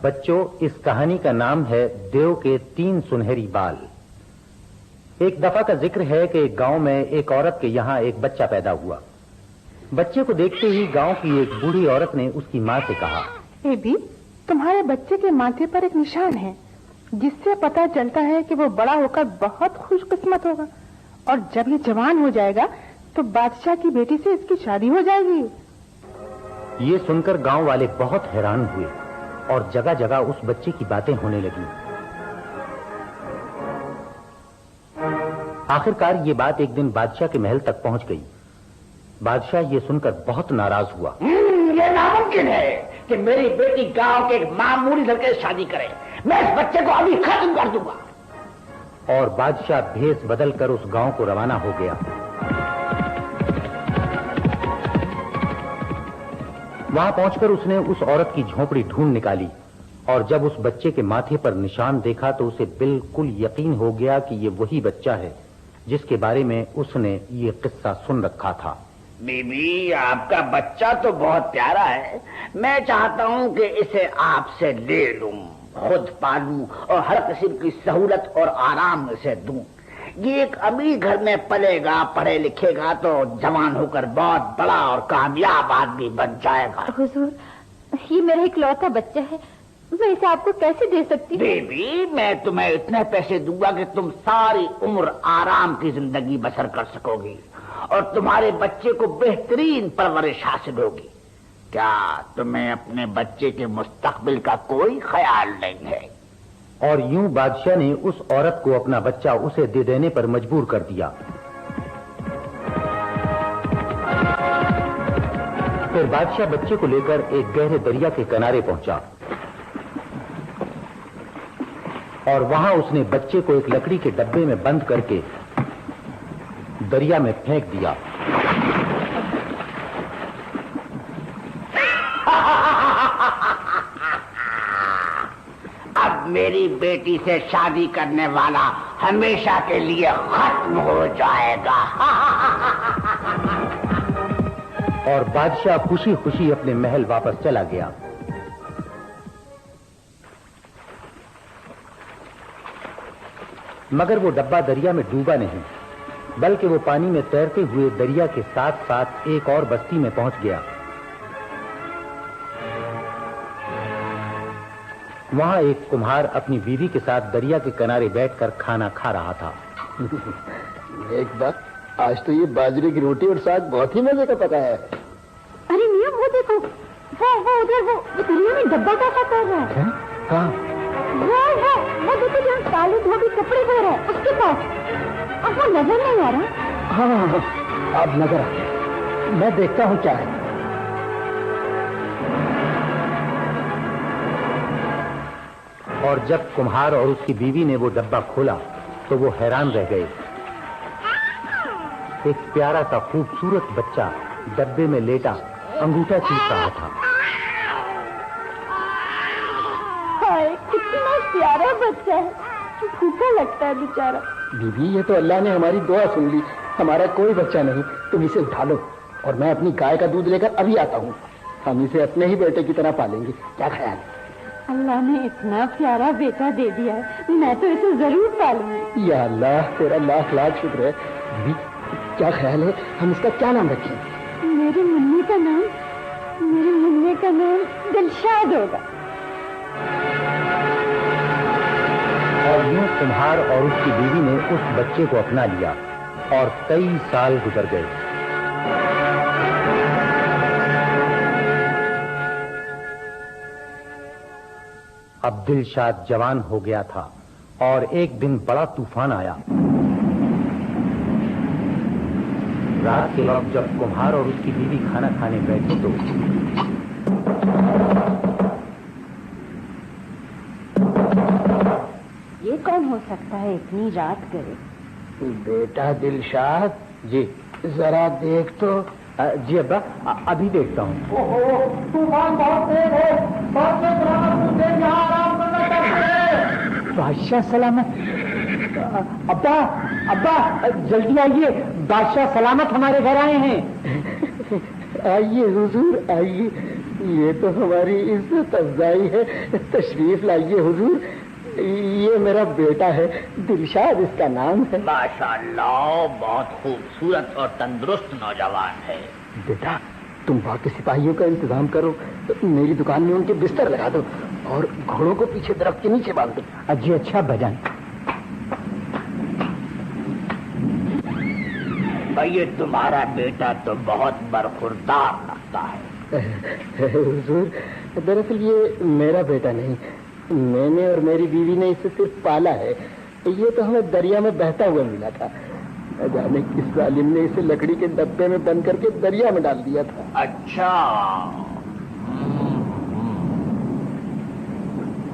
بچوں، اس کہانی کا نام ہے دیو کے 3 سنہری بال۔ ایک دفعہ کا ذکر ہے کہ ایک گاؤں میں ایک عورت کے یہاں ایک بچہ پیدا ہوا۔ بچے کو دیکھتے ہی گاؤں کی ایک بوڑھی عورت نے اس کی ماں سے کہا، اے بھی، تمہارے بچے کے ماتھے پر ایک نشان ہے جس سے پتا چلتا ہے کہ وہ بڑا ہو کر بہت خوش قسمت ہوگا، اور جب یہ جوان ہو جائے گا تو بادشاہ کی بیٹی سے اس کی شادی ہو جائے گی۔ یہ سن کر گاؤں والے بہت حیران ہوئے اور جگہ جگہ اس بچے کی باتیں ہونے لگیں۔ آخرکار یہ بات ایک دن بادشاہ کے محل تک پہنچ گئی۔ بادشاہ یہ سن کر بہت ناراض ہوا۔ یہ ناممکن ہے کہ میری بیٹی گاؤں کے ایک معمولی لڑکے سے شادی کرے۔ میں اس بچے کو ابھی ختم کر دوں گا۔ اور بادشاہ بھیس بدل کر اس گاؤں کو روانہ ہو گیا۔ وہاں پہنچ کر اس نے اس عورت کی جھونپڑی ڈھونڈ نکالی، اور جب اس بچے کے ماتھے پر نشان دیکھا تو اسے بالکل یقین ہو گیا کہ یہ وہی بچہ ہے جس کے بارے میں اس نے یہ قصہ سن رکھا تھا۔ بی بی، آپ کا بچہ تو بہت پیارا ہے۔ میں چاہتا ہوں کہ اسے آپ سے لے لوں، خود پالوں اور ہر قسم کی سہولت اور آرام اسے دوں۔ یہ ایک امیر گھر میں پلے گا، پڑھے لکھے گا تو جوان ہو کر بہت بڑا اور کامیاب آدمی بن جائے گا۔ حضور، یہ میرا اکلوتا بچہ ہے، میں اسے آپ کو کیسے دے سکتی ہوں؟ بی بی، میں تمہیں اتنے پیسے دوں گا کہ تم ساری عمر آرام کی زندگی بسر کر سکو گی، اور تمہارے بچے کو بہترین پرورش حاصل ہوگی۔ کیا تمہیں اپنے بچے کے مستقبل کا کوئی خیال نہیں ہے؟ اور یوں بادشاہ نے اس عورت کو اپنا بچہ اسے دے دینے پر مجبور کر دیا۔ پھر بادشاہ بچے کو لے کر ایک گہرے دریا کے کنارے پہنچا، اور وہاں اس نے بچے کو ایک لکڑی کے ڈبے میں بند کر کے دریا میں پھینک دیا۔ اب میری بیٹی سے شادی کرنے والا ہمیشہ کے لیے ختم ہو جائے گا۔ اور بادشاہ خوشی خوشی اپنے محل واپس چلا گیا۔ مگر وہ ڈبہ دریا میں ڈوبا نہیں، بلکہ وہ پانی میں تیرتے ہوئے دریا کے ساتھ ساتھ ایک اور بستی میں پہنچ گیا۔ وہاں ایک کمہار اپنی بیوی کے ساتھ دریا کے کنارے بیٹھ کر کھانا کھا رہا تھا۔ ایک بات، آج تو یہ باجرے کی روٹی اور ساگ بہت ہی مزے کا پکا ہے۔ ارے میاں، وہ دیکھو، وہ ادھر وہ دریا میں ڈبہ کیسا کر رہا ہے؟ کہاں؟ وہ دیکھو جہاں کالے دھوبی کپڑے دھو رہا ہے، اس کے پاس۔ اب وہ نظر نہیں آ رہا۔ ہاں، اب نظر آ گیا، میں دیکھتا ہوں کیا ہے۔ اور جب کمہار اور اس کی بیوی نے وہ ڈبہ کھولا تو وہ حیران رہ گئے۔ ایک پیارا سا خوبصورت بچہ ڈبے میں لیٹا انگوٹھا چوس رہا تھا۔ کتنا پیارا بچہ ہے، بھوکا لگتا ہے بیچارہ۔ بیوی، یہ تو اللہ نے ہماری دعا سن لی، ہمارا کوئی بچہ نہیں، تم اسے اٹھا لو، اور میں اپنی گائے کا دودھ لے کر ابھی آتا ہوں۔ ہم اسے اپنے ہی بیٹے کی طرح پالیں گے، کیا خیال ہے؟ اللہ نے اتنا پیارا بیٹا دے دیا ہے، میں تو اسے ضرور پالوں گی۔ یا اللہ، تیرا لاکھ لاکھ شکر ہے۔ بیوی، کیا خیال ہے ہم اس کا کیا نام رکھیں؟ میرے منی کا نام دلشاد ہوگا۔ اور یوں کمہار اور اس کی بیوی نے اس بچے کو اپنا لیا، اور کئی سال گزر گئے۔ اب دلشاد جوان ہو گیا تھا، اور ایک دن بڑا طوفان آیا۔ رات کے وقت جب کمہار اور اس کی بیوی کھانا کھانے بیٹھے تو یہ کون ہو سکتا ہے اتنی رات کرے؟ بیٹا دلشاد، جی ذرا دیکھ تو۔ جی ابا، ابھی دیکھتا ہوں۔ طوفان بہت تیز ہے، بادشاہ سلامت یہاں آرام کرنا چاہتے ہیں۔ بادشاہ سلامت؟ ابا ابا، جلدی آئیے، بادشاہ سلامت ہمارے گھر آئے ہیں۔ آئیے حضور، آئیے، یہ تو ہماری عزت افزائی ہے. تشریف لائیے حضور. یہ میرا بیٹا ہے, دلشاد اس کا نام ہے. ماشاءاللہ, بہت خوبصورت اور تندرست نوجوان ہے. بیٹا تم باقی سپاہیوں کا انتظام کرو, میری دکان میں ان کے بستر لگا دو اور گھوڑوں کو پیچھے درخت کے نیچے باندھ دو. جی اچھا بھجن. یہ تمہارا بیٹا تو بہت برخوردار لگتا ہے. حضور دراصل یہ میرا بیٹا نہیں, میں نے اور میری بیوی نے اسے صرف پالا ہے. یہ تو ہمیں دریا میں بہتا ہوا ملا تھا. جانے کس ظالم نے اسے لکڑی کے ڈبے میں بند کر کے دریا میں ڈال دیا تھا. اچھا.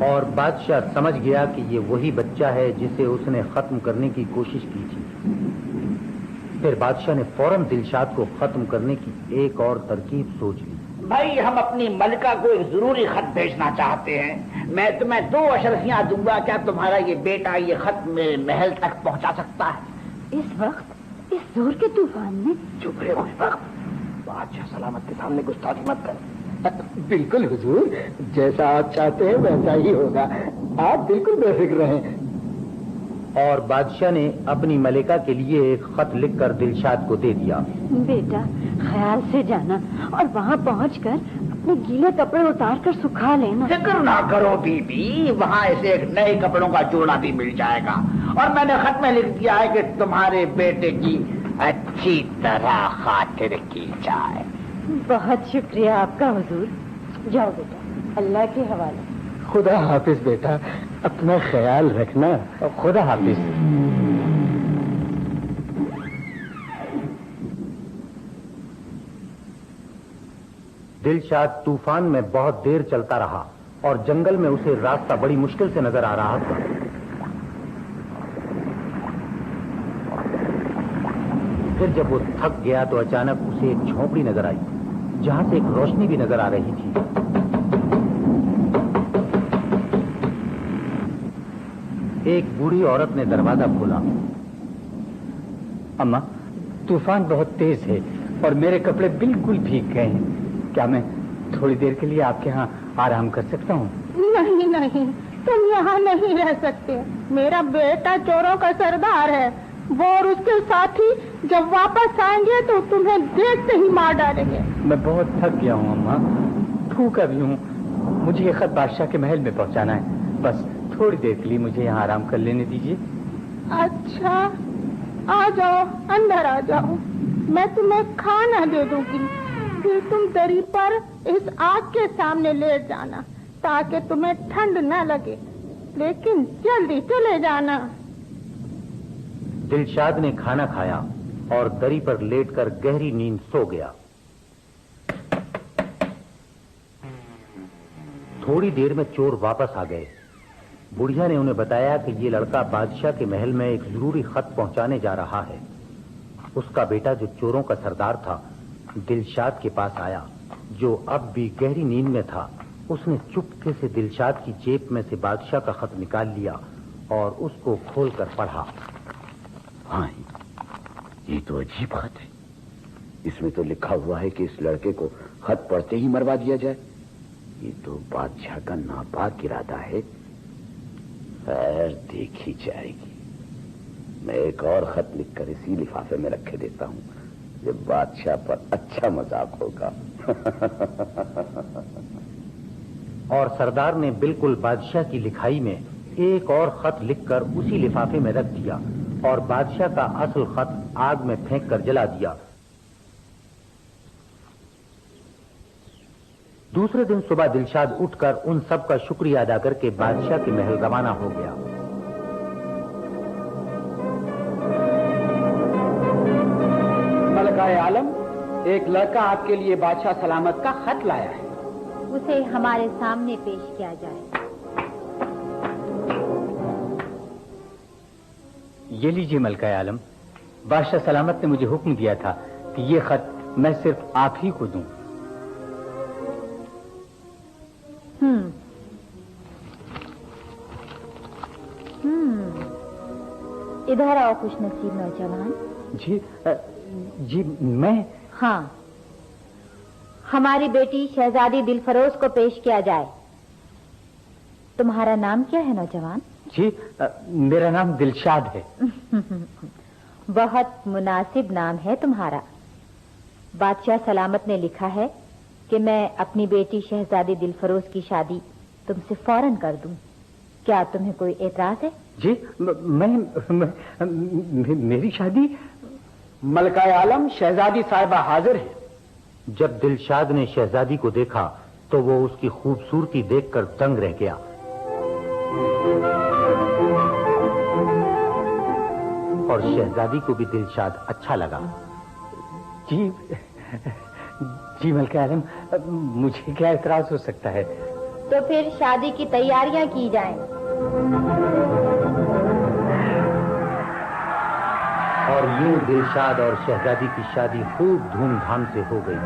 اور بادشاہ سمجھ گیا کہ یہ وہی بچہ ہے جسے اس نے ختم کرنے کی کوشش کی تھی. پھر بادشاہ نے فوراً دلشاد کو ختم کرنے کی ایک اور ترکیب سوچ لی. بھائی ہم اپنی ملکہ کو ایک ضروری خط بھیجنا چاہتے ہیں. میں تمہیں 2 اشرفیاں دوں گا, کیا تمہارا یہ بیٹا یہ خط میرے محل تک پہنچا سکتا ہے؟ اس وقت اس زور کے طوفان میں؟ چپ رہے ہوئے وقت, بادشاہ سلامت کے سامنے گستاخی مت کر. بالکل حضور, جیسا آپ چاہتے ہیں ویسا ہی ہوگا, آپ بالکل بے فکر رہیں. اور بادشاہ نے اپنی ملکہ کے لیے ایک خط لکھ کر دلشاد کو دے دیا. بیٹا خیال سے جانا اور وہاں پہنچ کر اپنے گیلے کپڑے اتار کر سکھا لینا. فکر نہ کرو بی بی, وہاں اسے ایک نئے کپڑوں کا جوڑا بھی مل جائے گا. اور میں نے خط میں لکھ دیا ہے کہ تمہارے بیٹے کی اچھی طرح خاطر کی جائے. بہت شکریہ آپ کا حضور. جاؤ بیٹا, اللہ کے حوالے. خدا حافظ بیٹا, اپنا خیال رکھنا. خدا حافظ. دلشاد طوفان میں بہت دیر چلتا رہا اور جنگل میں اسے راستہ بڑی مشکل سے نظر آ رہا تھا. پھر جب وہ تھک گیا تو اچانک اسے ایک جھونپڑی نظر آئی جہاں سے ایک روشنی بھی نظر آ رہی تھی. ایک بوڑھی عورت نے دروازہ کھولا. اماں, طوفان بہت تیز ہے اور میرے کپڑے بالکل بھیگ گئے ہیں. کیا میں تھوڑی دیر کے لیے آپ کے ہاں آرام کر سکتا ہوں؟ نہیں نہیں, تم یہاں نہیں رہ سکتے. میرا بیٹا چوروں کا سردار ہے. وہ اور اس کے ساتھی جب واپس آئیں گے تو تمہیں دیکھتے ہی مار ڈالیں گے. میں بہت تھک گیا ہوں اماں, بھوکا بھی ہوں. مجھے یہ خط بادشاہ کے محل میں پہنچانا ہے. بس تھوڑی دیر کے لیے مجھے یہاں آرام کر لینے دیجیے. اچھا, آ جاؤ, اندر آ جاؤ. میں تمہیں کھانا دے دوں گی. پھر تم دری پر اس آگ کے سامنے لیٹ جانا تاکہ تمہیں ٹھنڈ نہ لگے. لیکن جلدی چلے جانا. دلشاد نے کھانا کھایا اور دری پر لیٹ کر گہری نیند سو گیا. تھوڑی دیر میں چور واپس آ گئے. بڑھیا نے انہیں بتایا کہ یہ لڑکا بادشاہ کے محل میں ایک ضروری خط پہنچانے جا رہا ہے. اس کا بیٹا جو چوروں کا سردار تھا دلشاد کے پاس آیا, جو اب بھی گہری نیند میں تھا. اس نے چپکے سے دلشاد کی جیب میں سے بادشاہ کا خط نکال لیا اور اس کو کھول کر پڑھا. ہاں, یہ تو عجیب خط ہے. اس میں تو لکھا ہوا ہے کہ اس لڑکے کو خط پڑھتے ہی مروا دیا جائے. یہ تو بادشاہ کا ناپاک ارادہ ہے. خیر دیکھی جائے گی. میں ایک اور خط لکھ کر اسی لفافے میں رکھے دیتا ہوں. یہ بادشاہ پر اچھا مذاق ہوگا. اور سردار نے بالکل بادشاہ کی لکھائی میں ایک اور خط لکھ کر اسی لفافے میں رکھ دیا اور بادشاہ کا اصل خط آگ میں پھینک کر جلا دیا. دوسرے دن صبح دلشاد اٹھ کر ان سب کا شکریہ ادا کر کے بادشاہ کے محل روانہ ہو گیا. ملکہ عالم, ایک لڑکا آپ کے لیے بادشاہ سلامت کا خط لایا ہے. اسے ہمارے سامنے پیش کیا جائے. یہ لیجیے ملکہ عالم, بادشاہ سلامت نے مجھے حکم دیا تھا کہ یہ خط میں صرف آپ ہی کو دوں. ادھر آؤ خوش نصیب نوجوان. جی میں. ہاں, हमारी बेटी शहजादी दिलफरोज को पेश किया जाए। तुम्हारा नाम क्या है नौजवान? जी मेरा नाम दिलशाद है। बहुत मुनासिब नाम है तुम्हारा। बादशाह सलामत ने लिखा है कि मैं अपनी बेटी शहजादी दिलफरोज की शादी तुमसे फौरन कर दूं। क्या तुम्हें कोई एतराज है? जी मेरी शादी? मलकाए आलम शहजादी साहिबा हाजिर है। जब दिलशाद ने शहजादी को देखा तो वो उसकी खूबसूरती देखकर दंग रह गया। और शहजादी को भी दिलशाद अच्छा लगा। जी मलकाए आलम, मुझे क्या एतराज हो सकता है? तो फिर शादी की तैयारियां की जाएं। और यूं दिलशाद और शहजादी की शादी खूब धूमधाम से हो गई।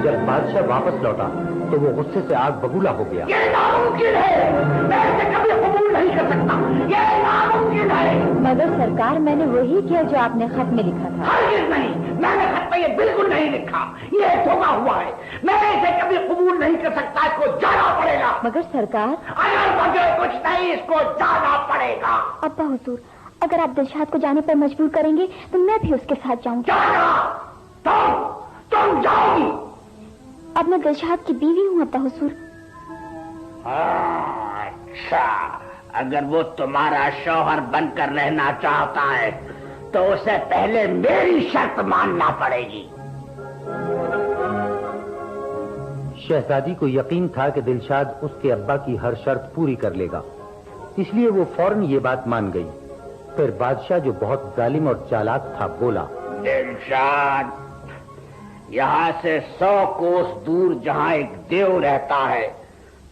जब बादशाह वापस लौटा तो वो गुस्से से आग बबूला हो गया। ये नामुमकिन है, मैं इसे कभी कबूल नहीं कर सकता, ये नामुमकिन है। मगर सरकार, मैंने वही किया जो आपने खत में लिखा था। हरगिज़ नहीं, मैंने खत में ये बिल्कुल नहीं लिखा, ये धोखा हुआ है। मैं इसे कभी कबूल नहीं कर सकता, इसको जाना पड़ेगा। मगर सरकार, अगर बगैर कुछ नहीं, इसको जाना पड़ेगा। अब्बा हुजूर, अगर आप दिलशाद को जाने पर मजबूर करेंगे तो मैं भी उसके साथ जाऊंगी। तुम जाओगी? अब मैं दिलशाद की बीवी हूँ अब्बा हुजूर। अच्छा, अगर वो तुम्हारा शौहर बनकर रहना चाहता है तो उसे पहले मेरी शर्त मानना पड़ेगी। शहजादी को यकीन था कि दिलशाद उसके अब्बा की हर शर्त पूरी कर लेगा, इसलिए वो फौरन ये बात मान गई। फिर बादशाह, जो बहुत जालिम और चालाक था, बोला, दिलशाद, यहाँ से 100 कोस दूर जहाँ एक देव रहता है,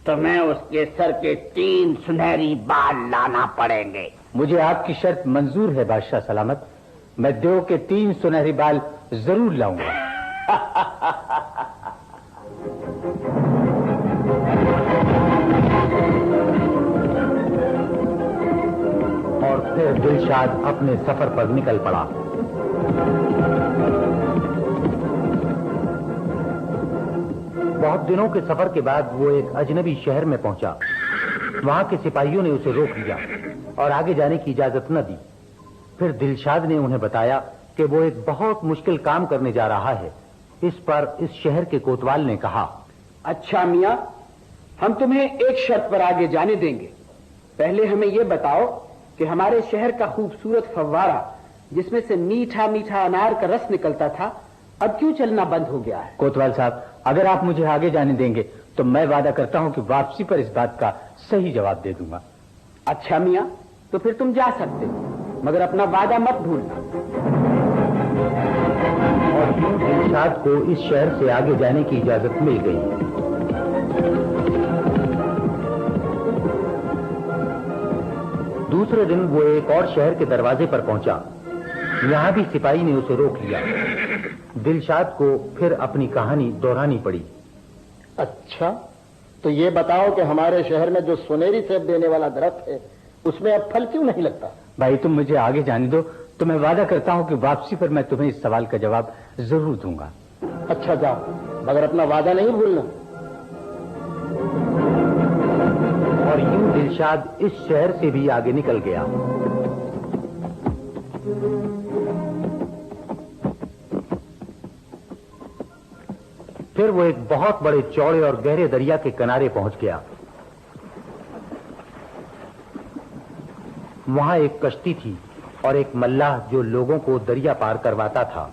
तुम्हें उसके सर के 3 सुनहरी बाल लाना पड़ेंगे। मुझे आपकी शर्त मंजूर है बादशाह सलामत। मैं देव के 3 सुनहरी बाल जरूर लाऊंगा। और फिर दिलशाद अपने सफर पर निकल पड़ा। बहुत दिनों के सफर के बाद वो एक अजनबी शहर में पहुंचा। वहां के सिपाहियों ने उसे रोक लिया और आगे जाने की इजाजत न दी। फिर दिलशाद ने उन्हें बताया कि वो एक बहुत मुश्किल काम करने जा रहा है। इस पर इस शहर के कोतवाल ने कहा, अच्छा मियां, हम तुम्हें एक शर्त पर आगे जाने देंगे। पहले हमें यह बताओ कि हमारे शहर का खूबसूरत फव्वारा, जिसमें से मीठा मीठा अनार का रस निकलता था, अब क्यों चलना बंद हो गया है? कोतवाल साहब, अगर आप मुझे आगे जाने देंगे तो मैं वादा करता हूं कि वापसी पर इस बात का सही जवाब दे दूंगा। अच्छा मियां, तो फिर तुम जा सकते हो, मगर अपना वादा मत भूलना। और यूं दिलशाद को इस शहर से आगे जाने की इजाजत मिल गई। दूसरे दिन वो एक और शहर के दरवाजे पर पहुंचा। यहां भी सिपाही ने उसे रोक लिया। दिलशाद को फिर अपनी कहानी दोहरानी पड़ी। अच्छा, तो ये बताओ कि हमारे शहर में जो सुनहरी सेब देने वाला दरख्त है, उसमें अब फल क्यों नहीं लगता? भाई, तुम मुझे आगे जाने दो तो मैं वादा करता हूं कि वापसी पर मैं तुम्हें इस सवाल का जवाब जरूर दूंगा। अच्छा जाओ, मगर अपना वादा नहीं भूलना। और यूं दिलशाद इस शहर से भी आगे निकल गया। फिर वो एक बहुत बड़े चौड़े और गहरे दरिया के किनारे पहुंच गया। वहां एक कश्ती थी और एक मल्लाह जो लोगों को दरिया पार करवाता था।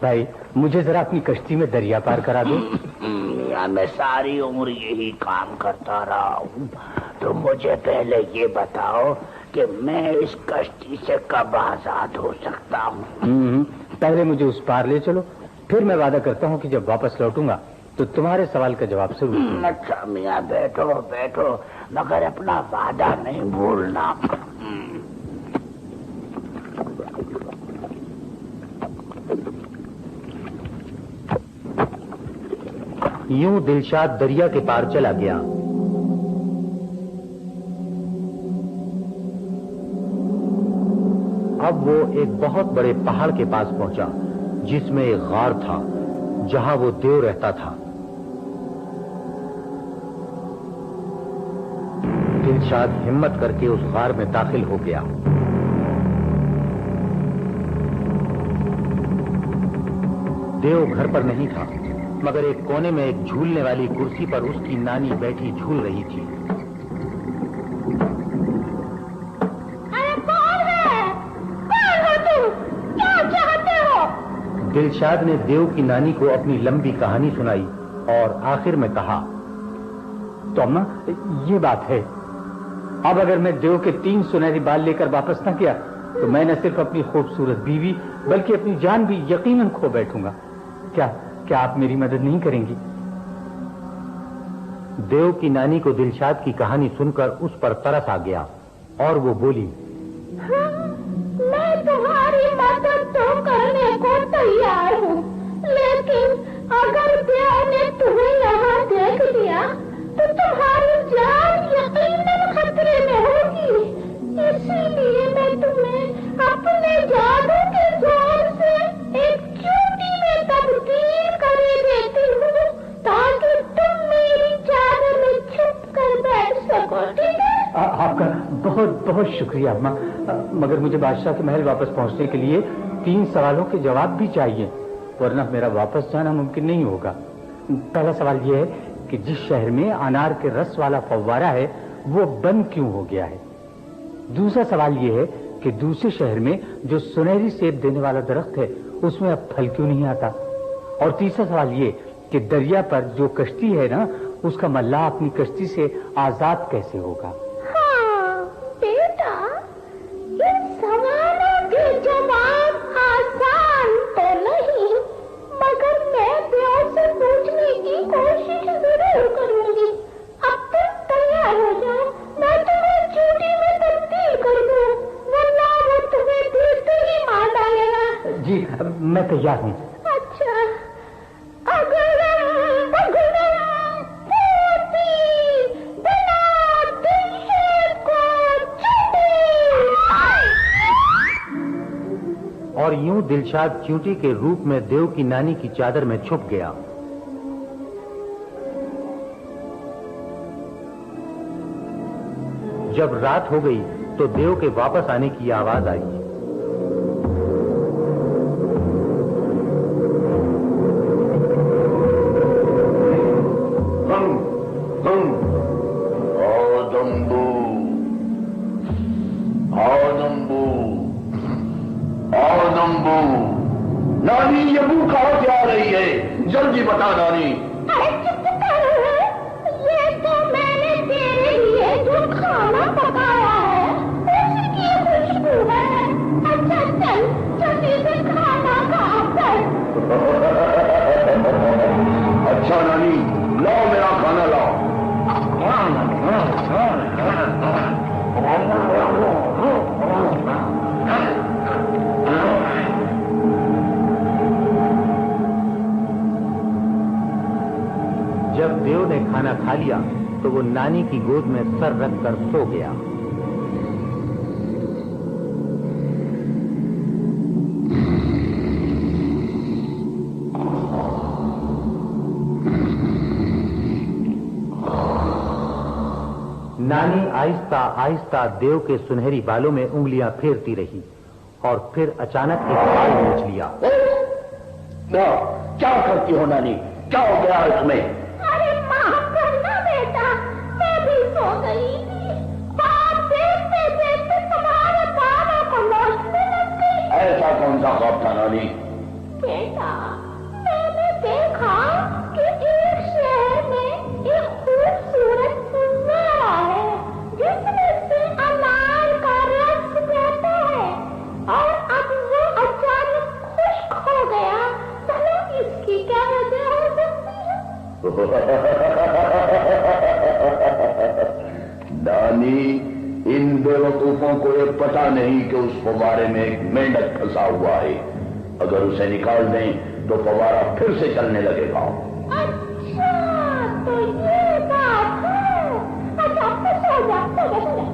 भाई, मुझे जरा अपनी कश्ती में दरिया पार करा दो। मैं सारी उम्र यही काम करता रहा हूँ, तो मुझे पहले ये बताओ कि मैं इस कश्ती से कब आजाद हो सकता हूँ? पहले मुझे उस पार ले चलो, फिर मैं वादा करता हूँ कि जब वापस लौटूंगा तो तुम्हारे सवाल का जवाब जरूर दूंगा। अच्छा मियाँ, बैठो बैठो, मगर अपना वादा नहीं भूलना। यूं दिलशाद दरिया के पार चला गया। अब वो एक बहुत बड़े पहाड़ के पास पहुंचा जिसमें एक गार था जहां वो देव रहता था। दिलशाद हिम्मत करके उस गार में दाखिल हो गया। देव घर पर नहीं था, मगर एक कोने में एक झूलने वाली कुर्सी पर उसकी नानी बैठी झूल रही थी। अरे कौन है? कौन हो तुम? क्या चाहते हो? दिलशाद ने देव की नानी को अपनी लंबी कहानी सुनाई और आखिर में कहा, तो अम्मा ये बात है, अब अगर मैं देव के 3 सुनहरी बाल लेकर वापस न किया तो मैं न सिर्फ अपनी खूबसूरत बीवी बल्कि अपनी जान भी यकीनन खो बैठूंगा। क्या आप मेरी मदद नहीं करेंगी? देव की नानी को दिलशाद की कहानी सुनकर उस पर तरस आ गया और वो बोली, मैं तुम्हारी मदद तो करने को तैयार हूँ, लेकिन अगर देव ने तुम्हें यहाँ देख लिया तो तुम्हारी जान यकीनन खतरे में होगी। इसीलिए मैं तुम्हें अपने जादू के जोर से एक चोटी में तब्दील कर देती हूँ ताकि तुम मेरी चादर में छुप कर बैठ सको। ठीक है? आपका बहुत बहुत शुक्रिया अम्मा, मगर मुझे बादशाह के महल वापस पहुंचने के लिए 3 सवालों के जवाब भी चाहिए, वरना मेरा वापस जाना मुमकिन नहीं होगा। पहला सवाल यह है कि जिस शहर में अनार के रस वाला फव्वारा है वो बंद क्यों हो गया है? दूसरा सवाल यह है कि दूसरे शहर में जो सुनहरी सेब देने वाला दरख्त है उसमें अब फल क्यों नहीं आता? और तीसरा सवाल ये कि दरिया पर जो कश्ती है ना, उसका मल्लाह अपनी कश्ती से आजाद कैसे होगा? हाँ बेटा, इन सवालों के जवाब आसान तो नहीं, मगर मैं देव से पूछने की कोशिश जरूर करूंगी। अब तुम तैयार हो जाओ, मैं तुम्हें चोटी में तब्दील कर दूं, वरना वो तुम्हें देखते ही मार डालेगा। जी मैं तैयार हूँ। अच्छा, अगरम बगरम पोती बना दिलशद को चोटी। और यूं दिलशाद चींटी के रूप में देव की नानी की चादर में छुप गया। जब रात हो गई तो देव के वापस आने की आवाज आई। नानी ये मुंह कहाँ से आ रही है? जल्दी बता नानी। अरे चुप करो, ये तो मैंने तेरे लिए जो खाना पकाया है उसकी खुशबू है। अच्छा चल जल्दी से खाना खा कर। अच्छा नानी, लाओ मेरा खाना लाओ। जब देव ने खाना खा लिया तो वो नानी की गोद में सर रख कर सो गया। नानी आहिस्ता आहिस्ता देव के सुनहरी बालों में उंगलियां फेरती रही और फिर अचानक एक बाल नोच लिया। क्या करती हो नानी? क्या हो गया इसमें? अरे माफ करना बेटा, मैं भी सो गई थी। ख्वाब देखते देखते तुम्हारे बालों को नोचने लग गई। ऐसा कौन सा ख्वाब था नानी? बेटा, मैंने देखा कि एक शहर में एक खूबसूरत फव्वारा है जिसमें से अनार का रस बहता है, और अब वो अचानक खुश्क हो गया। चलो इसकी क्या वजह हो सकती है? नानी, इन बेवकूफों को ये पता नहीं कि उस फव्वारे में एक मेंढक फंसा हुआ है। अगर उसे निकाल दें तो फव्वारा फिर से चलने लगेगा। अच्छा तो ये बात है। अच्छा सो जा, सो जा, सो जा।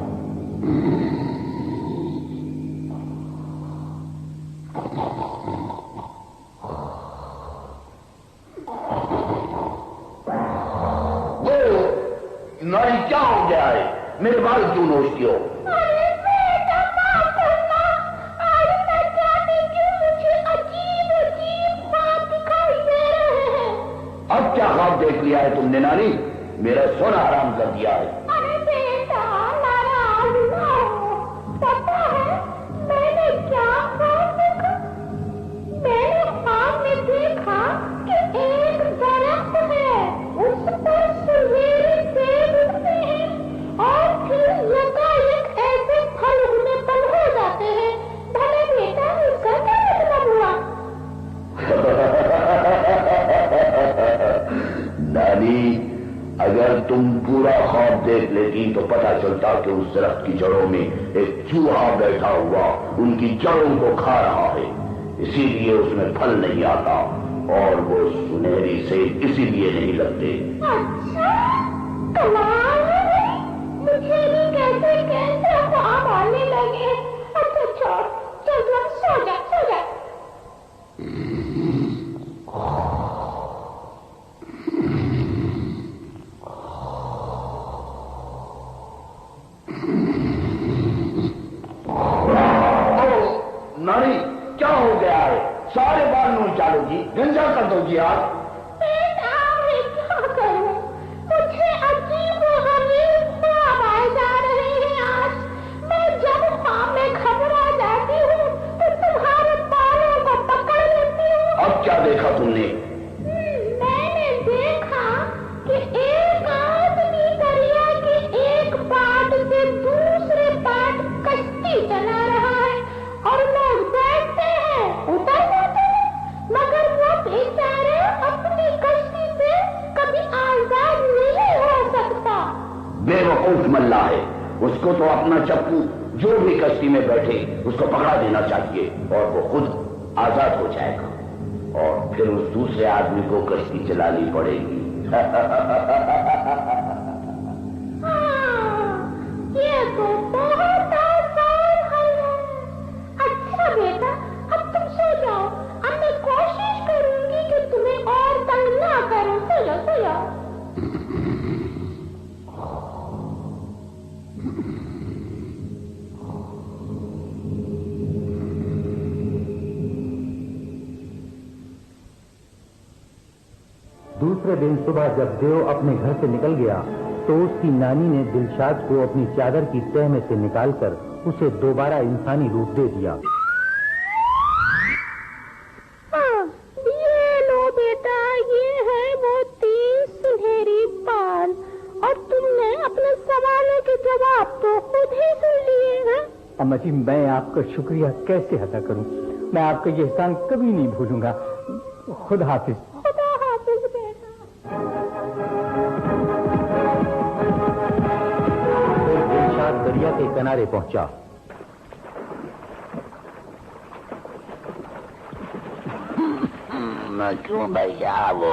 नारी क्या हो गया है? मेरे बाल क्यों नोचती हो? अरे बेटा माफ करना, आज मैं जाने क्यों मुझे अजीब अजीब ख्वाब दिखाई दे रहे हैं। अब क्या ख्वाब देख लिया है तुमने नानी? मेरा सोना हराम कर दिया है। अरे बेटा नाराज ना हो, पता है मैंने क्या ख्वाब देखा? मैंने ख्वाब में देखा कि एक दरख्त है, उस पर सुनहरे सेब उगते हैं और फिर यकायक ऐसे फल उगने पर हो जाते हैं। भले बेटा इसका क्या मतलब हुआ? नानी, अगर तुम पूरा ख्वाब देख लेती तो पता चलता कि उस दरख्त की जड़ों में एक चूहा बैठा हुआ उनकी जड़ों को खा रहा है, इसीलिए उसमें फल नहीं आता, और वो सुनहरी सेब इसीलिए नहीं लगते। अच्छा, कमाल है, मुझे भी कैसे कैसे ख्वाब आने लगे। अच्छा छोड़, चल जा, सो जा, सो जा। नानी, क्या हो गया है? सारे बाल नोच डालोगी, गंजा कर दोगी आप। बेटा मैं क्या करूं, मुझे अजीब गरीब ख्वाब आए जा रहे हैं आज। मैं जब ख्वाब में घबरा जाती हूँ तो तुम्हारे बालों को पकड़ लेती हूँ। अब क्या देखा तुमने? मैंने देखा कि एक आदमी दरिया के एक पाट से दूसरे पाट कश्ती चला रहा है और लोग बैठते हैं, उतर जाते हैं, मगर वो बेचारे अपनी कश्ती से कभी आजाद नहीं हो सकता। बेवकूफ मल्ला है, उसको तो अपना चप्पू जो भी कश्ती में बैठे उसको पकड़ा देना चाहिए और वो खुद आजाद हो जाएगा, और फिर उस दूसरे आदमी को कश्ती चलानी पड़ेगी। हाँ, ये तो बहुत आसान हल है। अच्छा बेटा, अब तुम सो जाओ, अब मैं कोशिश करूंगी कि तुम्हें और तंग ना करूं। सो जाओ, सो जाओ। दूसरे दिन सुबह जब देव अपने घर से निकल गया तो उसकी नानी ने दिलशाद को अपनी चादर की तह में से निकालकर उसे दोबारा इंसानी रूप दे दिया। ये लो बेटा, ये है वो 3 सुनहरी बाल, और तुमने अपने सवालों के जवाब तो खुद ही सुन लिए हैं। अम्मा जी, मैं आपका शुक्रिया कैसे अदा करूं? मैं आपका ये एहसान कभी नहीं भूलूंगा। खुदा हाफिज। खुदा हाफिज बेटा। फिर दिलशाद दरिया के किनारे पहुंचा। क्यों भैया, वो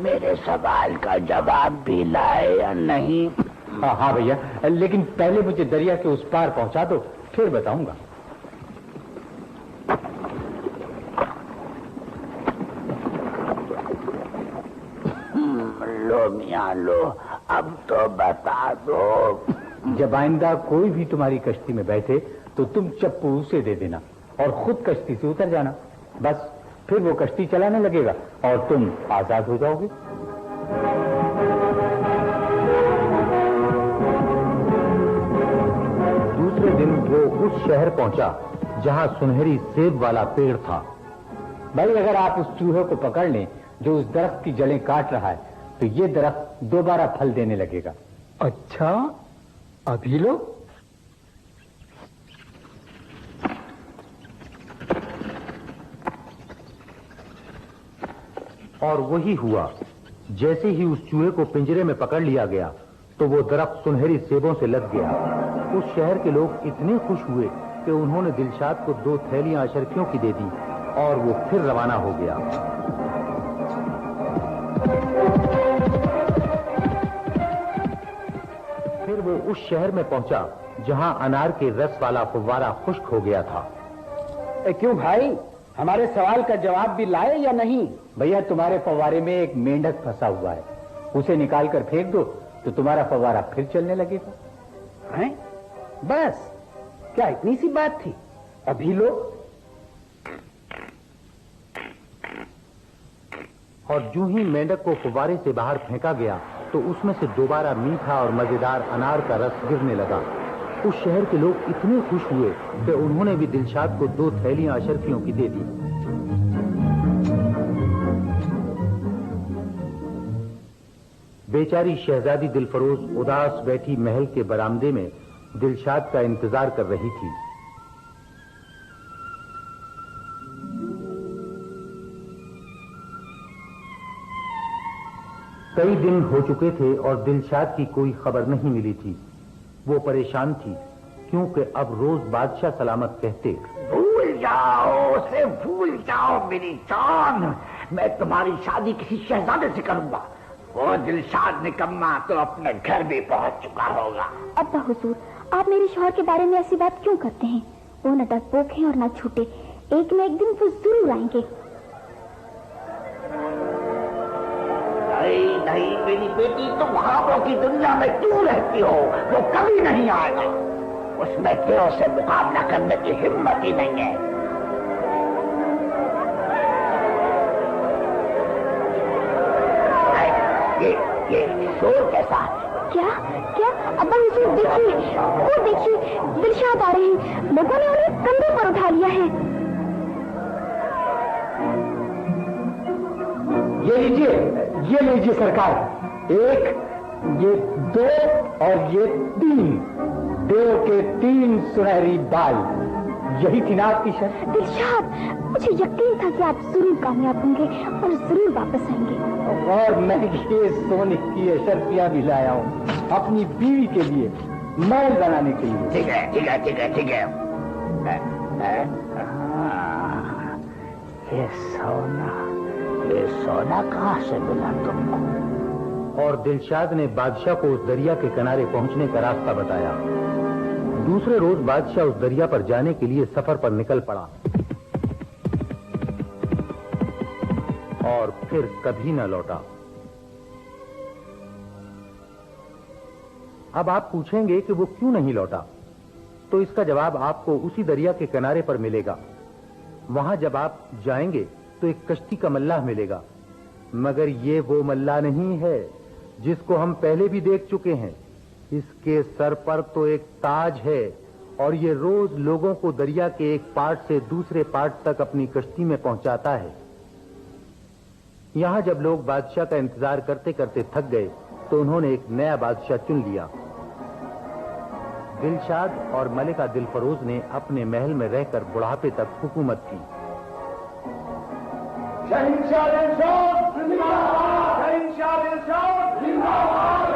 मेरे सवाल का जवाब भी लाए या नहीं? हाँ भैया, लेकिन पहले मुझे दरिया के उस पार पहुंचा दो, फिर बताऊंगा। लो मियां लो, अब तो बता दो। जब आइंदा कोई भी तुम्हारी कश्ती में बैठे तो तुम चप्पू उसे दे देना और खुद कश्ती से उतर जाना। बस फिर वो कश्ती चलाने लगेगा और तुम आजाद हो जाओगे। दूसरे दिन वो उस शहर पहुंचा जहां सुनहरी सेब वाला पेड़ था। भाई, अगर आप उस चूहे को पकड़ लें जो उस दरख्त की जड़ें काट रहा है तो ये दरख्त दोबारा फल देने लगेगा। अच्छा, अभी लो। और वही हुआ। जैसे ही उस चूहे को पिंजरे में पकड़ लिया गया तो वो दरख्त सुनहरी सेबों से लग गया। उस शहर के लोग इतने खुश हुए कि उन्होंने दिलशाद को 2 थैलियां अशरफियों की दे दी और वो फिर रवाना हो गया। फिर वो उस शहर में पहुंचा जहां अनार के रस वाला फुव्वारा खुश्क हो गया था। क्यों भाई, हमारे सवाल का जवाब भी लाए या नहीं? भैया तुम्हारे फव्वारे में एक मेंढक फंसा हुआ है, उसे निकाल कर फेंक दो तो तुम्हारा फव्वारा फिर चलने लगेगा। हैं? बस क्या इतनी सी बात थी? अभी लो। और यूं ही मेंढक को फव्वारे से बाहर फेंका गया तो उसमें से दोबारा मीठा और मजेदार अनार का रस गिरने लगा। उस शहर के लोग इतने खुश हुए कि उन्होंने भी दिलशाद को 2 थैलियां अशरफियों की दे दी। बेचारी शहजादी दिलफरोज उदास बैठी महल के बरामदे में दिलशाद का इंतजार कर रही थी। कई दिन हो चुके थे और दिलशाद की कोई खबर नहीं मिली थी। वो परेशान थी क्योंकि अब रोज बादशाह सलामत कहते, भूल जाओ उसे, भूल जाओ मेरी जान, मैं तुम्हारी शादी किसी शहजादे से करूंगा। वो दिलशाद निकम्मा तो अपने घर भी पहुंच चुका होगा। अब्बा हुजूर, आप मेरे शौहर के बारे में ऐसी बात क्यों करते हैं? वो न डरपोक हैं और न छूटे, एक न एक दिन वो जरूर आएंगे। नहीं नहीं मेरी बेटी, तुम ख्वाबों की दुनिया में क्यों रहती हो? वो कभी नहीं आएगा। उसमें तेरे से मुकाबला करने की हिम्मत ही नहीं है। ये शोर कैसा है? क्या क्या अब्बा हुजूर, देखिए, वो देखिए, दिलशाद आ रहे हैं। लोगों ने उन्हें कंधे पर उठा लिया है। ये लीजिए सरकार, 1, ये 2 और ये 3 देव के 3 सुनहरी बाल। यही थी ना आपकी शर्त? दिलशाद, मुझे यकीन था कि आप जरूर कामयाब होंगे और जरूर वापस आएंगे। और मैं ये सोने की अशरफियां भी लाया हूँ अपनी बीवी के लिए, महल बनाने के लिए। ठीक है ठीक है ठीक है ठीक है। ये सोना कहाँ से मिला तुमको? और दिलशाद ने बादशाह को उस दरिया के किनारे पहुंचने का रास्ता बताया। दूसरे रोज बादशाह उस दरिया पर जाने के लिए सफर पर निकल पड़ा और फिर कभी न लौटा। अब आप पूछेंगे कि वो क्यों नहीं लौटा, तो इसका जवाब आपको उसी दरिया के किनारे पर मिलेगा। वहां जब आप जाएंगे तो एक कश्ती का मल्लाह मिलेगा, मगर ये वो मल्लाह नहीं है जिसको हम पहले भी देख चुके हैं। इसके सर पर तो एक ताज है और ये रोज लोगों को दरिया के एक पार्ट से दूसरे पार्ट तक अपनी कश्ती में पहुंचाता है। यहां जब लोग बादशाह का इंतजार करते करते थक गए तो उन्होंने एक नया बादशाह चुन लिया। दिलशाद और मलिका दिलफरोज ने अपने महल में रहकर बुढ़ापे तक हुकूमत की। शहंशाह दिलशाद जिंदाबाद, शहंशाह दिलशाद जिंदाबाद।